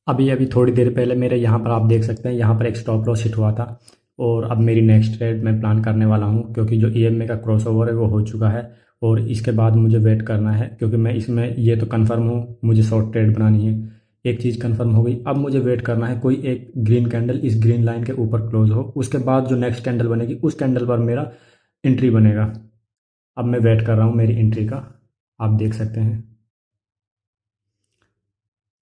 अभी अभी थोड़ी देर पहले मेरे यहाँ पर आप देख सकते हैं, यहाँ पर एक स्टॉप लॉस हिट हुआ था। और अब मेरी नेक्स्ट ट्रेड मैं प्लान करने वाला हूँ, क्योंकि जो ईएमए का क्रॉसओवर है वो हो चुका है। और इसके बाद मुझे वेट करना है, क्योंकि मैं इसमें ये तो कंफर्म हूँ मुझे शॉर्ट ट्रेड बनानी है। एक चीज़ कंफर्म हो गई, अब मुझे वेट करना है कोई एक ग्रीन कैंडल इस ग्रीन लाइन के ऊपर क्लोज हो, उसके बाद जो नेक्स्ट कैंडल बनेगी उस कैंडल पर मेरा एंट्री बनेगा। अब मैं वेट कर रहा हूँ मेरी एंट्री का, आप देख सकते हैं।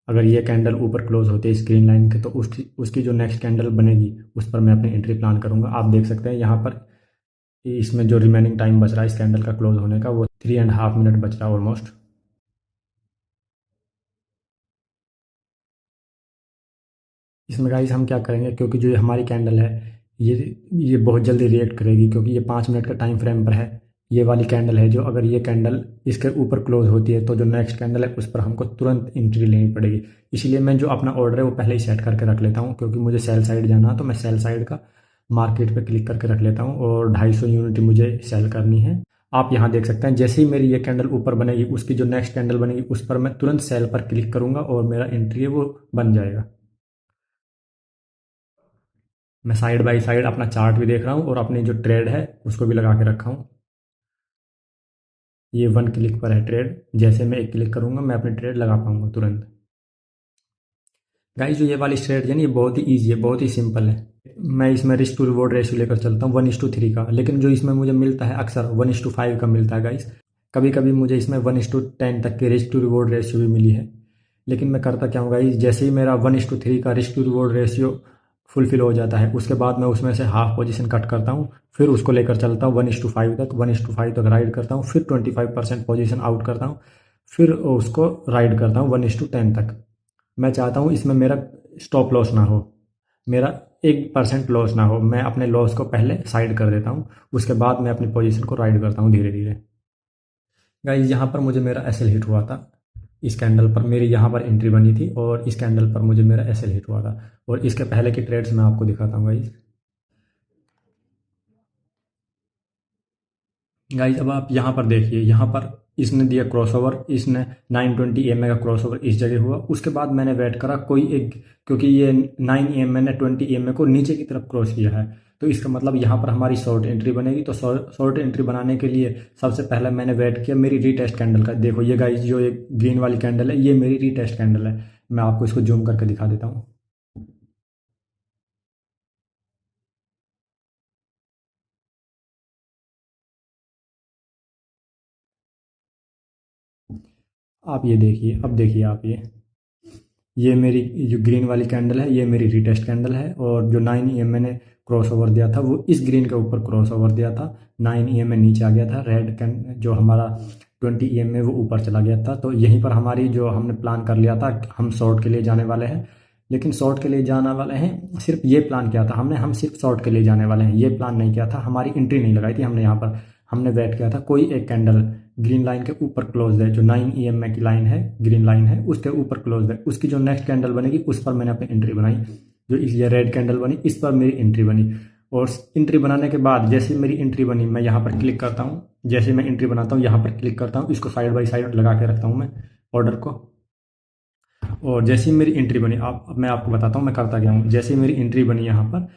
अगर ये कैंडल ऊपर क्लोज होते हैं इस ग्रीन लाइन के, तो उसकी उसकी जो नेक्स्ट कैंडल बनेगी उस पर मैं अपनी एंट्री प्लान करूंगा। आप देख सकते हैं यहाँ पर इसमें जो रिमेनिंग टाइम बच रहा है इस कैंडल का क्लोज होने का, वो 3.5 मिनट बच रहा है ऑलमोस्ट। इसमें गाइस हम क्या करेंगे, क्योंकि जो ये हमारी कैंडल है ये ये बहुत जल्दी रिएक्ट करेगी, क्योंकि ये 5 मिनट का टाइम फ्रेम पर है। ये वाली कैंडल है जो, अगर ये कैंडल इसके ऊपर क्लोज होती है तो जो नेक्स्ट कैंडल है उस पर हमको तुरंत एंट्री लेनी पड़ेगी। इसलिए मैं जो अपना ऑर्डर है वो पहले ही सेट करके रख लेता हूँ, क्योंकि मुझे सेल साइड जाना है तो मैं सेल साइड का मार्केट पे क्लिक करके रख लेता हूँ, और 250 यूनिट मुझे सेल करनी है। आप यहाँ देख सकते हैं, जैसे ही मेरी ये कैंडल ऊपर बनेगी उसकी जो नेक्स्ट कैंडल बनेगी उस पर मैं तुरंत सेल पर क्लिक करूंगा और मेरा एंट्री है वो बन जाएगा। मैं साइड बाय साइड अपना चार्ट भी देख रहा हूँ और अपनी जो ट्रेड है उसको भी लगा के रखा हूँ। ये 1 क्लिक पर है ट्रेड, जैसे मैं एक क्लिक करूँगा मैं अपनी ट्रेड लगा पाऊंगा तुरंत। गाइस जो ये वाली स्ट्रेटजी है ना, ये बहुत ही ईजी है, बहुत ही सिंपल है। मैं इसमें रिस्क टू रिवॉर्ड रेशियो लेकर चलता हूँ 1:3 का, लेकिन जो इसमें मुझे मिलता है अक्सर 1:5 का मिलता है गाइस। कभी कभी मुझे इसमें 1:10 तक की रिस्क टू रिवॉर्ड रेशियो भी मिली है। लेकिन मैं करता क्या हूँ गाइस, जैसे ही मेरा 1:3 का risk to reward ratio fulfil हो जाता है उसके बाद मैं उसमें से हाफ पोजीशन कट करता हूँ, फिर उसको लेकर चलता हूँ 1:5 तक, 1:5 तक राइड करता हूँ, फिर 25% पोजीशन आउट करता हूँ, फिर उसको राइड करता हूँ 1:10 तक। मैं चाहता हूँ इसमें मेरा स्टॉप लॉस ना हो, मेरा 1% लॉस ना हो। मैं अपने लॉस को पहले साइड कर देता हूँ, उसके बाद मैं अपनी पोजीशन को राइड करता हूँ धीरे धीरे। गाइस यहाँ पर मुझे मेरा एसएल हिट हुआ था, इस कैंडल पर मेरी यहाँ पर एंट्री बनी थी और इस कैंडल पर मुझे मेरा एसएल हिट हुआ था। और इसके पहले की ट्रेड्स मैं आपको दिखाता हूँ गाइस। गाइस अब आप यहाँ पर देखिए, यहाँ पर इसने दिया क्रॉसओवर, इसने 920 EMA का क्रॉसओवर इस जगह हुआ, उसके बाद मैंने वेट करा कोई एक, क्योंकि ये 9 EMA ने 20 EMA को नीचे की तरफ क्रॉस किया है, तो इसका मतलब यहाँ पर हमारी शॉर्ट एंट्री बनेगी। तो शॉर्ट एंट्री बनाने के लिए सबसे पहले मैंने वेट किया मेरी रीटेस्ट कैंडल का। देखो ये गाइस जो एक ग्रीन वाली कैंडल है ये मेरी रीटेस्ट कैंडल है। मैं आपको इसको जूम करके दिखा देता हूँ। आप ये देखिए, अब देखिए आप ये मेरी जो ग्रीन वाली कैंडल है ये मेरी रीटेस्ट कैंडल है, और जो 9 EMA ने क्रॉस ओवर दिया था वो इस ग्रीन के ऊपर क्रॉस ओवर दिया था। 9 EMA नीचे आ गया था, रेड कैंड जो हमारा 20 EMA वो ऊपर चला गया था। तो यहीं पर हमारी जो हमने प्लान कर लिया था हम शॉर्ट के लिए जाने वाले हैं, लेकिन शॉर्ट के लिए जाने वाले हैं सिर्फ ये प्लान किया था हमने, हम सिर्फ शॉर्ट के लिए जाने वाले हैं ये प्लान नहीं किया था। हमारी एंट्री नहीं लगाई थी हमने यहाँ पर, हमने वेट किया था कोई एक कैंडल ग्रीन लाइन के ऊपर क्लोज है, जो 9 EMA की लाइन है ग्रीन लाइन है उसके ऊपर क्लोज है, उसकी जो नेक्स्ट कैंडल बनेगी उस पर मैंने अपनी एंट्री बनाई। जो ये रेड कैंडल बनी इस पर मेरी एंट्री बनी, और एंट्री बनाने के बाद जैसे मेरी एंट्री बनी मैं यहाँ पर क्लिक करता हूँ, जैसे मैं एंट्री बनाता हूँ यहाँ पर क्लिक करता हूँ, इसको साइड बाई साइड लगा के रखता हूँ मैं ऑर्डर को। और जैसे ही मेरी एंट्री बनी, आप अब मैं आपको बताता हूँ मैं करता क्या हूँ। जैसे ही मेरी एंट्री बनी यहाँ पर,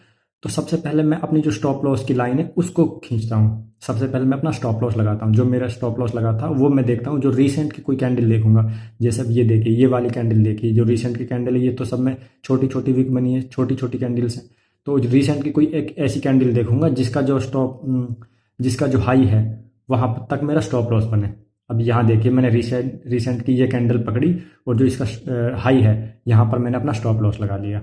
तो सबसे पहले मैं अपनी जो स्टॉप लॉस की लाइन है उसको खींचता हूँ। सबसे पहले मैं अपना स्टॉप लॉस लगाता हूँ, जो मेरा स्टॉप लॉस लगा था वो मैं देखता हूँ, जो रीसेंट की कोई कैंडल देखूंगा। जैसे अब ये देखिए ये वाली कैंडल देखिए, जो रीसेंट की कैंडल है ये तो सब में छोटी छोटी विक बनी है, छोटी छोटी कैंडल्स हैं। तो रीसेंट की कोई एक ऐसी कैंडल देखूंगा जिसका जो हाई है वहां तक मेरा स्टॉप लॉस बने। अब यहाँ देखिए मैंने रिसेंट रिसेंट की ये कैंडल पकड़ी, और जो इसका हाई है यहाँ पर मैंने अपना स्टॉप लॉस लगा लिया।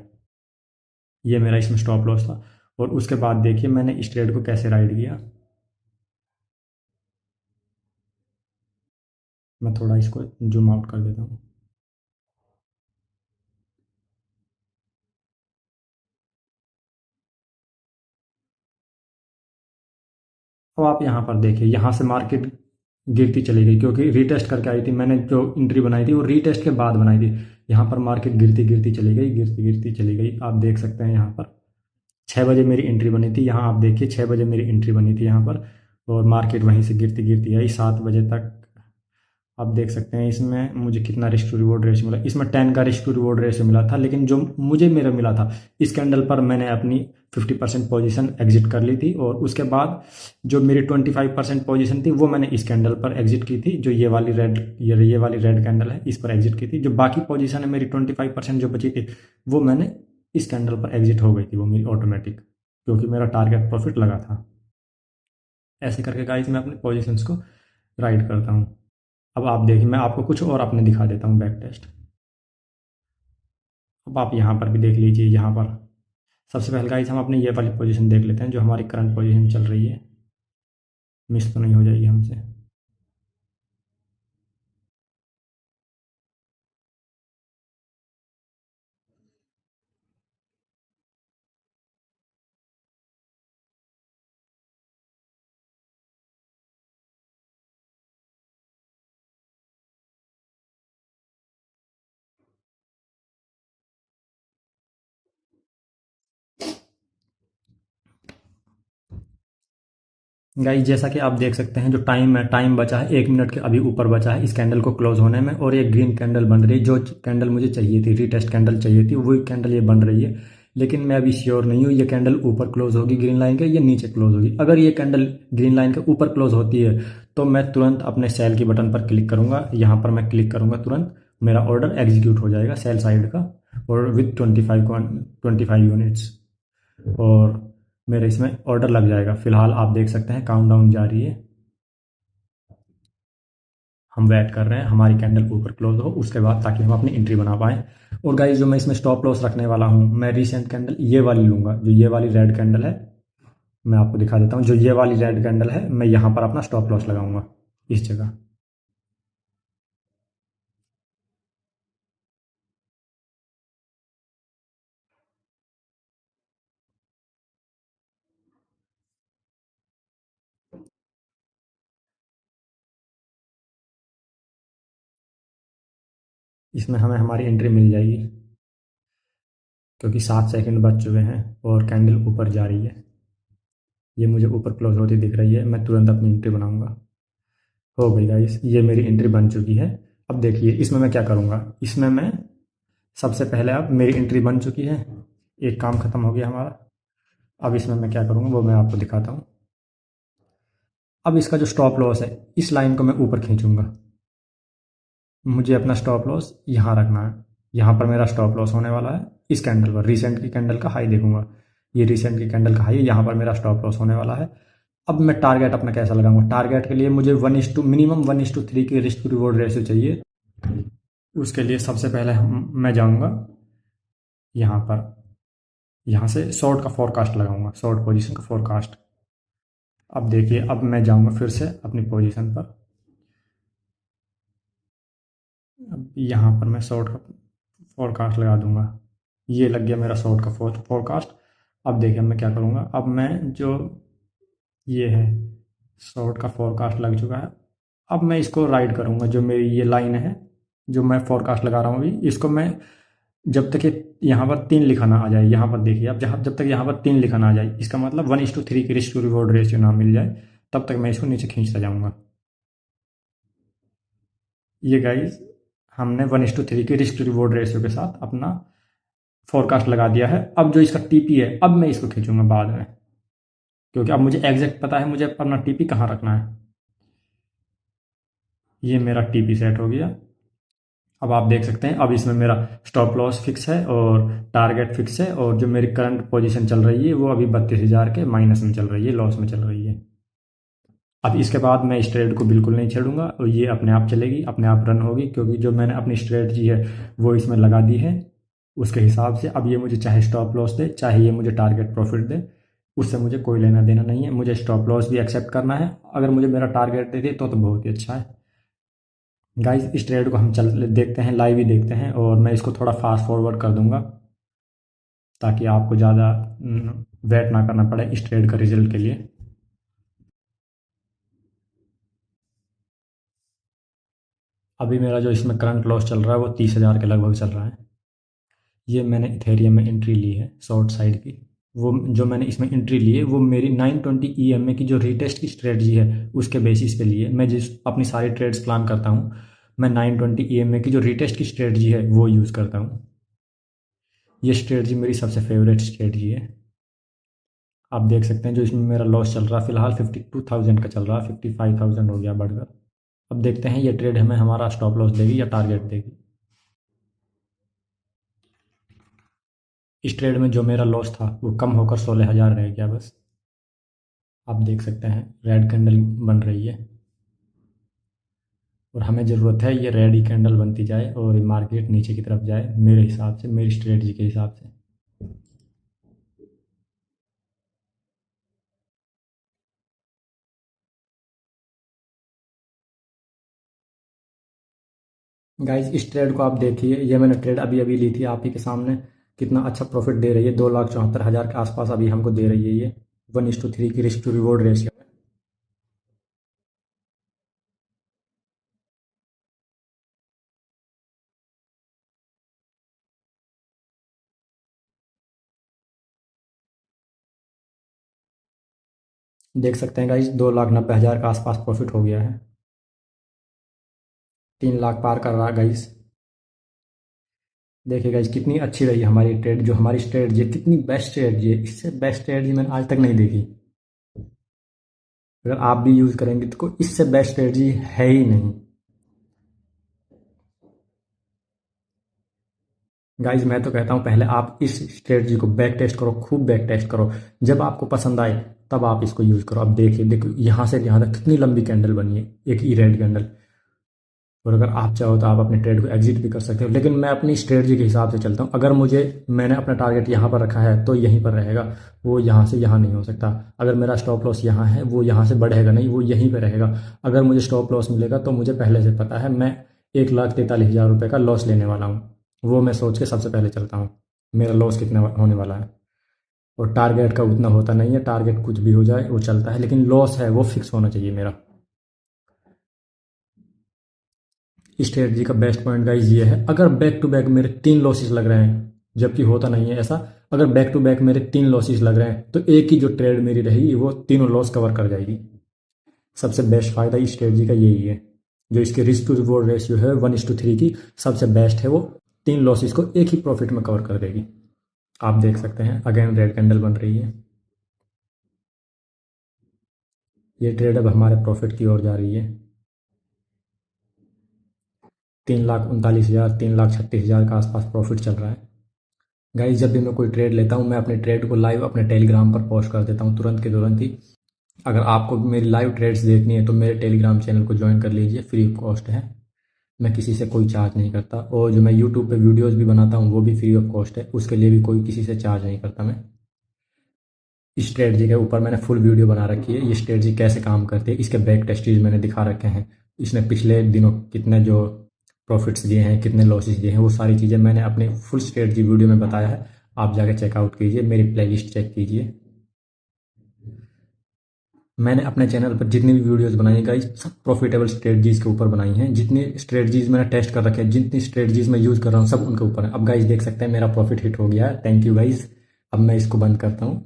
ये मेरा इसमें स्टॉप लॉस था। और उसके बाद देखिए मैंने इस ट्रेड को कैसे राइड किया। मैं थोड़ा इसको जूम आउट कर देता हूँ। अब आप यहाँ पर देखिए, यहाँ से मार्केट गिरती चली गई, क्योंकि रीटेस्ट करके आई थी, मैंने जो एंट्री बनाई थी वो रीटेस्ट के बाद बनाई थी। यहाँ पर मार्केट गिरती गिरती चली गई, गिरती गिरती चली गई, आप देख सकते हैं यहाँ पर 6 बजे मेरी एंट्री बनी थी। यहाँ आप देखिए 6 बजे मेरी एंट्री बनी थी यहाँ पर, और मार्केट वहीं से गिरती गिरती आई 7 बजे तक। आप देख सकते हैं इसमें मुझे कितना रिस्क टू रिवॉर्ड रेशियो मिला। इसमें 10 का रिस्क टू रिवॉर्ड रेशियो मिला था, लेकिन जो मुझे मेरा मिला था इस कैंडल पर मैंने अपनी 50% पोजीशन एग्जिट कर ली थी, और उसके बाद जो मेरी 25% पोजीशन थी वो मैंने इस कैंडल पर एग्जिट की थी, जो ये वाली रेड कैंडल है इस पर एग्जिट की थी। जो बाकी पोजीशन है मेरी 25% जो बची थी वो मैंने इस कैंडल पर एग्जिट हो गई थी वो मेरी ऑटोमेटिक, क्योंकि मेरा टारगेट प्रॉफिट लगा था। ऐसे करके गाइस मैं अपने पोजीशंस को राइट करता हूँ। अब आप देखिए, मैं आपको कुछ और अपने दिखा देता हूँ बैक टेस्ट। अब आप यहाँ पर भी देख लीजिए। यहाँ पर सबसे पहले गाइस हम अपने ये वाली पोजीशन देख लेते हैं जो हमारी करंट पोजीशन चल रही है, मिस तो नहीं हो जाएगी हमसे। गाइस जैसा कि आप देख सकते हैं जो टाइम है, टाइम बचा है 1 मिनट के अभी ऊपर बचा है इस कैंडल को क्लोज होने में, और एक ग्रीन कैंडल बन रही है। जो कैंडल मुझे चाहिए थी, रीटेस्ट कैंडल चाहिए थी, वही कैंडल ये बन रही है। लेकिन मैं अभी श्योर नहीं हूँ ये कैंडल ऊपर क्लोज होगी ग्रीन लाइन के या नीचे क्लोज होगी। अगर ये कैंडल ग्रीन लाइन के ऊपर क्लोज होती है तो मैं तुरंत अपने सेल की बटन पर क्लिक करूंगा। यहाँ पर मैं क्लिक करूंगा, तुरंत मेरा ऑर्डर एग्जीक्यूट हो जाएगा सेल साइड का, और विथ 25 यूनिट्स, और मेरे इसमें ऑर्डर लग जाएगा। फिलहाल आप देख सकते हैं काउंटडाउन जारी है, हम वेट कर रहे हैं हमारी कैंडल ऊपर क्लोज हो उसके बाद, ताकि हम अपनी एंट्री बना पाएँ। और गाइस जो मैं इसमें स्टॉप लॉस रखने वाला हूँ, मैं रिसेंट कैंडल ये वाली लूँगा, जो ये वाली रेड कैंडल है। मैं आपको दिखा देता हूँ, जो ये वाली रेड कैंडल है मैं यहाँ पर अपना स्टॉप लॉस लगाऊंगा इस जगह। इसमें हमें हमारी एंट्री मिल जाएगी, क्योंकि 7 सेकंड बच चुके हैं और कैंडल ऊपर जा रही है। ये मुझे ऊपर क्लोज होती दिख रही है, मैं तुरंत अपनी एंट्री बनाऊंगा। हो गई गाइस, ये मेरी एंट्री बन चुकी है। अब देखिए इसमें मैं क्या करूँगा। इसमें मैं सबसे पहले, अब मेरी एंट्री बन चुकी है, एक काम खत्म हो गया हमारा। अब इसमें मैं क्या करूँगा वो मैं आपको दिखाता हूँ। अब इसका जो स्टॉप लॉस है इस लाइन को मैं ऊपर खींचूंगा। मुझे अपना स्टॉप लॉस यहाँ रखना है। यहाँ पर मेरा स्टॉप लॉस होने वाला है इस कैंडल पर। रिसेंट की कैंडल का हाई देखूंगा, ये रिसेंट की कैंडल का हाई है, यहाँ पर मेरा स्टॉप लॉस होने वाला है। अब मैं टारगेट अपना कैसा लगाऊंगा। टारगेट के लिए मुझे मिनिमम 1:3 की रिस्क टू रिवॉर्ड रेशियो चाहिए। उसके लिए सबसे पहले मैं जाऊंगा यहाँ पर, यहाँ से शॉर्ट का फोरकास्ट लगाऊंगा, शॉर्ट पोजीशन का फोरकास्ट। अब देखिए, अब मैं जाऊंगा फिर से अपनी पोजीशन पर। अब यहाँ पर मैं शॉर्ट का फोरकास्ट लगा दूंगा। ये लग गया मेरा शॉर्ट का फोरकास्ट। अब देखिए मैं क्या करूँगा। अब मैं जो ये है शॉर्ट का फोरकास्ट लग चुका है, अब मैं इसको राइट करूँगा। जो मेरी ये लाइन है जो मैं फोरकास्ट लगा रहा हूँ अभी, इसको मैं जब तक ये यहाँ पर 3 लिखा ना आ जाए, यहाँ पर देखिए अब जब तक यहाँ पर 3 लिखा ना आ जाए, इसका मतलब 1:3 की रिस्क टू रिवॉर्ड रेशियो ना मिल जाए, तब तक मैं इसको नीचे खींचता जाऊँगा। ये गाइज हमने 1:3 की रिस्क टू रिवॉर्ड रेशियो के साथ अपना फोरकास्ट लगा दिया है। अब जो इसका टीपी है अब मैं इसको खींचूंगा बाद में, क्योंकि अब मुझे एग्जैक्ट पता है मुझे अपना टीपी कहाँ रखना है। ये मेरा टीपी सेट हो गया। अब आप देख सकते हैं अब इसमें मेरा स्टॉप लॉस फिक्स है और टारगेट फिक्स है, और जो मेरी करंट पोजीशन चल रही है वो अभी 32,000 के माइनस में चल रही है, लॉस में चल रही है। अब इसके बाद मैं इस ट्रेड को बिल्कुल नहीं छेड़ूंगा, और ये अपने आप चलेगी, अपने आप रन होगी, क्योंकि जो मैंने अपनी स्ट्रेटजी है वो इसमें लगा दी है उसके हिसाब से। अब ये मुझे चाहे स्टॉप लॉस दे, चाहे ये मुझे टारगेट प्रॉफिट दे, उससे मुझे कोई लेना देना नहीं है। मुझे स्टॉप लॉस भी एक्सेप्ट करना है, अगर मुझे मेरा टारगेट दे दे तो बहुत ही अच्छा है। गाइस इस ट्रेड को हम चल देखते हैं, लाइव ही देखते हैं, और मैं इसको थोड़ा फास्ट फॉरवर्ड कर दूंगा ताकि आपको ज़्यादा वेट ना करना पड़े इस ट्रेड का रिजल्ट के लिए। अभी मेरा जो इसमें करंट लॉस चल रहा है वो 30,000 के लगभग चल रहा है। ये मैंने इथेरियम में एंट्री ली है शॉर्ट साइड की। वो जो मैंने इसमें एंट्री ली है वो मेरी 920 EMA की जो रीटेस्ट की स्ट्रेटजी है उसके बेसिस पे ली है। मैं जिस अपनी सारी ट्रेड्स प्लान करता हूँ मैं 920 EMA की जो रिटेस्ट की स्ट्रेटजी है वो यूज़ करता हूँ। ये स्ट्रेटजी मेरी सबसे फेवरेट स्ट्रेटजी है। आप देख सकते हैं जो इसमें मेरा लॉस चल रहा है फिलहाल 52,000 का चल रहा है, 55,000 हो गया बढ़कर। अब देखते हैं ये ट्रेड हमें हमारा स्टॉप लॉस देगी या टारगेट देगी। इस ट्रेड में जो मेरा लॉस था वो कम होकर 16,000 रह गया बस। आप देख सकते हैं रेड कैंडल बन रही है और हमें ज़रूरत है ये रेड ही कैंडल बनती जाए और ये मार्केट नीचे की तरफ जाए, मेरे हिसाब से, मेरी स्ट्रेटजी के हिसाब से। गाइज इस ट्रेड को आप देखिए, ये मैंने ट्रेड अभी अभी ली थी आप ही के सामने, कितना अच्छा प्रॉफिट दे रही है। 2,74,000 के आसपास अभी हमको दे रही है ये 1:3 की रिस्क टू रिवॉर्ड रेशियो में। देख सकते हैं गाइज 2,90,000 के आसपास प्रॉफिट हो गया है, 3 लाख पार कर रहा है गाइज। देखिए गाइज कितनी अच्छी रही हमारी ट्रेड, जो हमारी स्ट्रेटजी है कितनी बेस्ट स्ट्रेटजी है, इससे बेस्ट स्ट्रेटजी मैंने आज तक नहीं देखी। अगर आप भी यूज़ करेंगे तो कोई इससे बेस्ट स्ट्रेटजी है ही नहीं। गाइज मैं तो कहता हूँ पहले आप इस स्ट्रेटजी को बैक टेस्ट करो, खूब बैक टेस्ट करो, जब आपको पसंद आए तब आप इसको यूज़ करो। अब देखिए, देखो यहाँ से यहाँ तक कितनी लंबी कैंडल बनी है, एक ई रेड कैंडल। और अगर आप चाहो तो आप अपने ट्रेड को एग्जिट भी कर सकते हो, लेकिन मैं अपनी स्ट्रेटजी के हिसाब से चलता हूँ। अगर मुझे, मैंने अपना टारगेट यहाँ पर रखा है तो यहीं पर रहेगा, वो यहाँ से यहाँ नहीं हो सकता। अगर मेरा स्टॉप लॉस यहाँ है वो यहाँ से बढ़ेगा नहीं, वो यहीं पर रहेगा। अगर मुझे स्टॉप लॉस मिलेगा तो मुझे पहले से पता है मैं 1,43,000 रुपये का लॉस लेने वाला हूँ, वो मैं सोच के सबसे पहले चलता हूँ मेरा लॉस कितना होने वाला है। और टारगेट का उतना होता नहीं है, टारगेट कुछ भी हो जाए वो चलता है, लेकिन लॉस है वो फिक्स होना चाहिए मेरा। स्ट्रेटजी का बेस्ट पॉइंट गाइज ये है, अगर बैक टू बैक मेरे 3 लॉसेस लग रहे हैं, जबकि होता नहीं है ऐसा, अगर बैक टू बैक मेरे 3 लॉसेस लग रहे हैं तो एक ही जो ट्रेड मेरी रहेगी वो तीनों लॉस कवर कर जाएगी। सबसे बेस्ट फायदा इस स्ट्रेटजी का यही है, जो इसकी रिस्क टू रिवॉर्ड रेशियो है 1:3 की, सबसे बेस्ट है वो। 3 लॉसेस को एक ही प्रॉफिट में कवर कर देगी। आप देख सकते हैं अगेन रेड कैंडल बन रही है, ये ट्रेड अब हमारे प्रॉफिट की ओर जा रही है। 3,39,000, 3,36,000 के आसपास प्रॉफिट चल रहा है। गाइस जब भी मैं कोई ट्रेड लेता हूँ मैं अपने ट्रेड को लाइव अपने टेलीग्राम पर पोस्ट कर देता हूँ तुरंत के तुरंत ही। अगर आपको मेरी लाइव ट्रेड्स देखनी है तो मेरे टेलीग्राम चैनल को ज्वाइन कर लीजिए, फ्री ऑफ कॉस्ट है, मैं किसी से कोई चार्ज नहीं करता। और जो मैं यूट्यूब पे वीडियोस भी बनाता हूँ वो भी फ्री ऑफ कॉस्ट है, उसके लिए भी कोई किसी से चार्ज नहीं करता मैं। इस स्ट्रेटजी के ऊपर मैंने फुल वीडियो बना रखी है, ये स्ट्रेटजी कैसे काम करती है, इसके बैक टेस्टेज मैंने दिखा रखे हैं, इसने पिछले दिनों कितने जो प्रॉफिट्स दिए हैं, कितने लॉसेस दिए हैं, वो सारी चीज़ें मैंने अपने फुल स्ट्रेटजी वीडियो में बताया है। आप जाके चेकआउट कीजिए, मेरी प्लेलिस्ट चेक कीजिए। मैंने अपने चैनल पर जितनी भी वीडियोस बनाई है गाइस, सब प्रॉफिटेबल स्ट्रेटजीज के ऊपर बनाई हैं। जितनी स्ट्रेटजीज मैंने टेस्ट कर रखे हैं, जितनी स्ट्रेटजीज मैं यूज़ कर रहा हूँ, सब उनके ऊपर है। अब गाइस देख सकते हैं मेरा प्रॉफिट हिट हो गया है, थैंक यू गाइस। अब मैं इसको बंद करता हूँ।